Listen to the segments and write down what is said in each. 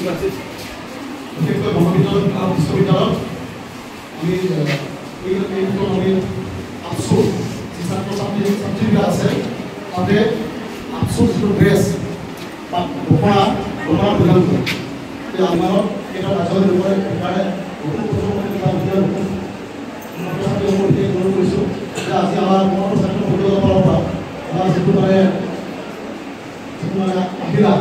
বিশেষকৈ মহাবিদ্যালয় বিশ্ববিদ্যালয়ত আমি আছো ছাত্ৰ ছাত্ৰীবিলাক আছে তাতে আছো যিটো ড্ৰেছ বা দখনা প্ৰদান কৰে আমাৰ এটা ৰাজহুৱা ৰূপৰে সেইকাৰণে কৰিছোঁ যে আজি আমাৰ মনৰ ছাত্ৰ ফালৰ পৰা আমাৰ যিটো মানে আহিলা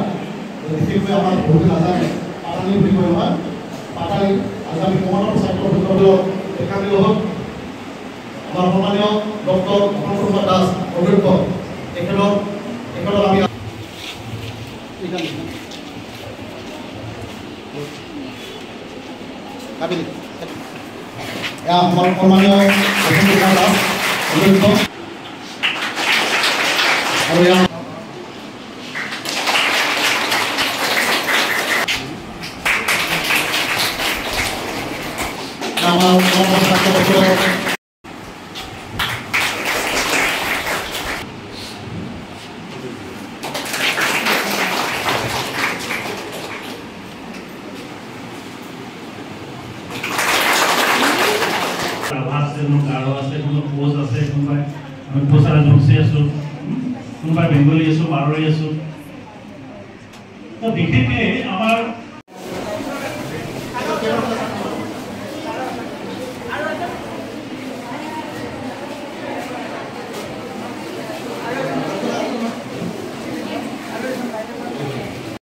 বিশেষকৈ আমাৰ বহুত নাজানে পাতালি বুলি কয় আমাৰ পাতালি আজি আমি মনৰ ছাত্ৰ ফালৰ একাংশ হওক আমাৰ সন্মানীয় ডক্টৰ অনন্ত দাস অভিজ্ঞ তেখেতৰ আমি আমাৰ সন্মানীয় অনন্ত দাস অভিজ্ঞ আৰু আমাৰ বিশেষকৈ আমাৰ